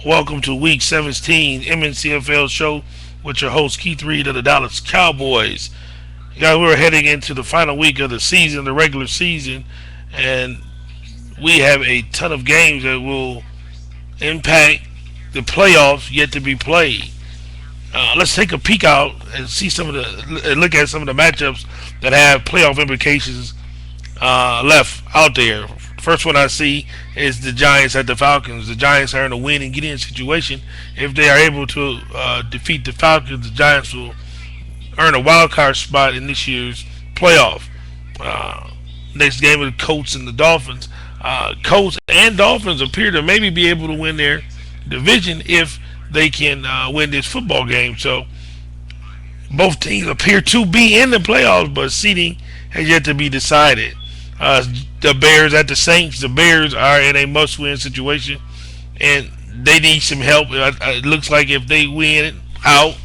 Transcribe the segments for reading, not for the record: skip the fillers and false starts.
Welcome to Week 17 Mncfl show with your host Keith Reed of the Dallas Cowboys. Guys, we're heading into the final week of the season, the regular season, and we have a ton of games that will impact the playoffs yet to be played. Let's take a peek out and see some of the and look at some of the matchups that have playoff implications left out there. First one I see is the Giants at the Falcons. The Giants are in a win and get in situation. If they are able to defeat the Falcons, the Giants will earn a wild card spot in this year's playoff. Uh, Next game of the Colts and the Dolphins. Colts and Dolphins appear to maybe be able to win their division if they can win this football game. So both teams appear to be in the playoffs, but seeding has yet to be decided. The Bears at the Saints. The Bears are in a must-win situation, and they need some help. It looks like if they win out,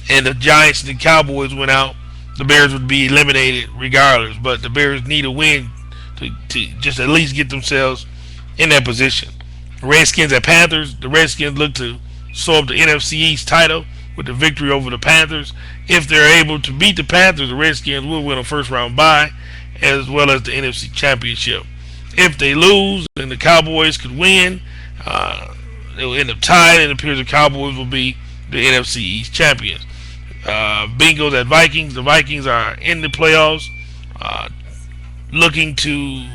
and the Giants and the Cowboys went out, the Bears would be eliminated regardless. But the Bears need a win to just at least get themselves in that position. Redskins at Panthers. The Redskins look to sew up the NFC East title with the victory over the Panthers. If they're able to beat the Panthers, the Redskins will win a first round bye as well as the NFC Championship. If they lose and the Cowboys could win, they'll end up tied, and it appears the Cowboys will be the NFC East champions. Bengals at Vikings. The Vikings are in the playoffs, looking to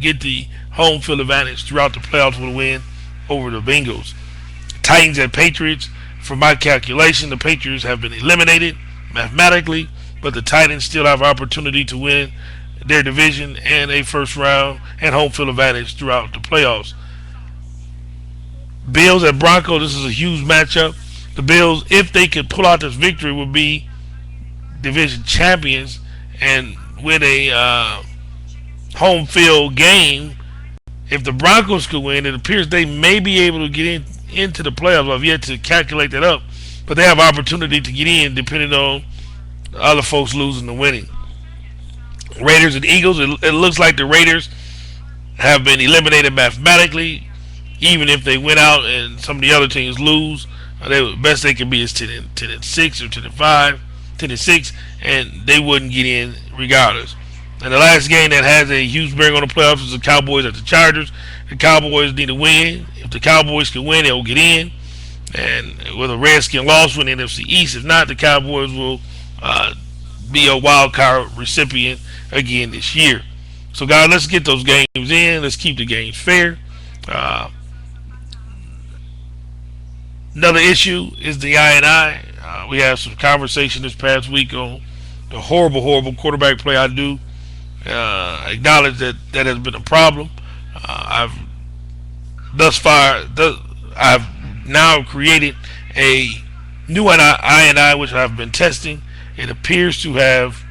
get the home field advantage throughout the playoffs with a win over the Bengals. Titans at Patriots. From my calculation, the Patriots have been eliminated mathematically, but the Titans still have opportunity to win their division and a first round and home field advantage throughout the playoffs. Bills at Broncos. This is a huge matchup. The Bills, if they could pull out this victory, would be division champions, and with a home field game, if the Broncos could win, it appears they may be able to get into the playoffs. I've yet to calculate that up, but they have opportunity to get in depending on other folks losing and winning. Raiders and Eagles. It looks like the Raiders have been eliminated mathematically. Even if they win out and some of the other teams lose, the best they can be is 10-6 or 10-5, 10-6, and they wouldn't get in regardless. And the last game that has a huge bearing on the playoffs is the Cowboys at the Chargers. The Cowboys need to win. If the Cowboys can win, they'll get in. And with a Redskin loss win the NFC East, if not, the Cowboys will be a wild card recipient again this year. So, guys, let's get those games in. Let's keep the games fair. Uh, Another issue is the I. We had some conversation this past week on the horrible quarterback play. I do acknowledge that that has been a problem. I've now created a new I, which I've been testing. It appears to have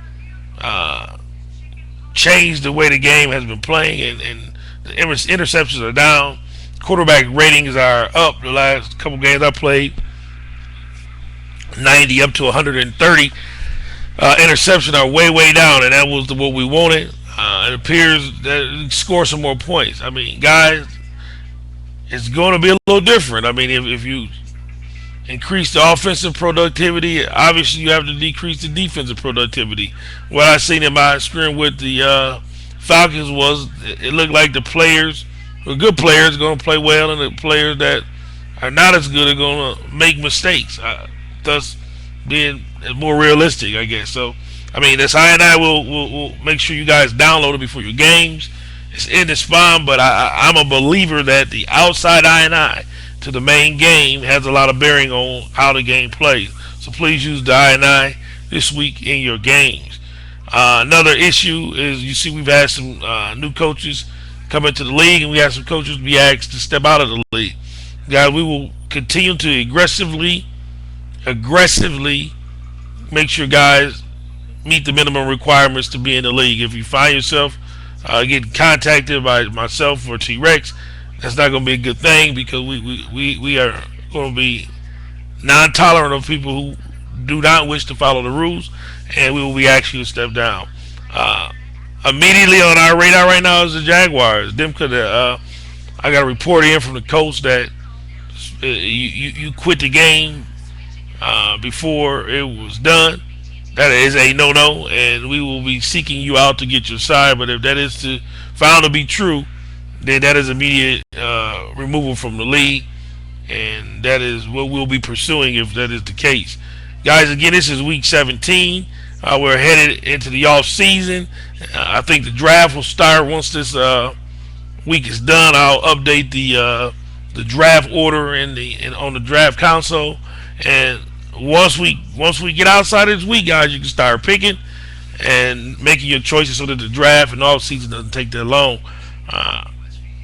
changed the way the game has been playing, and the interceptions are down. Quarterback ratings are up. The last couple games I played, 90 up to 130. Interception are way down, and that was what we wanted. It appears that we score some more points. I mean, guys, it's going to be a little different. I mean, if you increase the offensive productivity, obviously you have to decrease the defensive productivity. What I seen in my screen with the Falcons was it looked like the players, the good players, are going to play well, and the players that are not as good are going to make mistakes. Thus, being more realistic, I guess. So, I mean, this I will make sure you guys download it before your games. It's fun, but I'm a believer that the outside I to the main game has a lot of bearing on how the game plays. So please use the I this week in your games. Another issue is you see we've had some new coaches come into the league, and we have some coaches be asked to step out of the league. Guys, we will continue to aggressively make sure guys meet the minimum requirements to be in the league. If you find yourself getting contacted by myself or T-Rex, that's not going to be a good thing, because we are going to be non-tolerant of people who do not wish to follow the rules, and we will be asking you to step down. Immediately on our radar right now is the Jaguars. I got a report in from the coach that You quit the game before it was done. That is a no-no, and we will be seeking you out to get your side. But if that is found to be true, then that is immediate removal from the league, and that is what we'll be pursuing if that is the case. Guys, again, this is week 17. We're headed into the off season. I think the draft will start once this week is done. I'll update the draft order on the draft console, and once we get outside of this week, guys, you can start picking and making your choices so that the draft and off season doesn't take that long.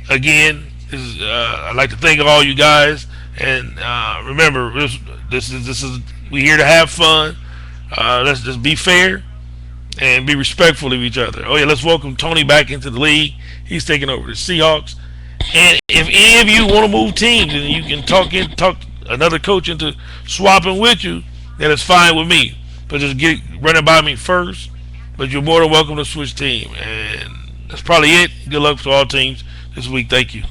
Again, I'd like to thank all you guys, and remember, this is we here to have fun. Let's just be fair and be respectful of each other. Oh yeah, let's welcome Tony back into the league. He's taking over the Seahawks. And if any of you want to move teams and you can talk another coach into swapping with you, then it's fine with me. But just run it by me first. But you're more than welcome to switch team. And that's probably it. Good luck to all teams this week. Thank you.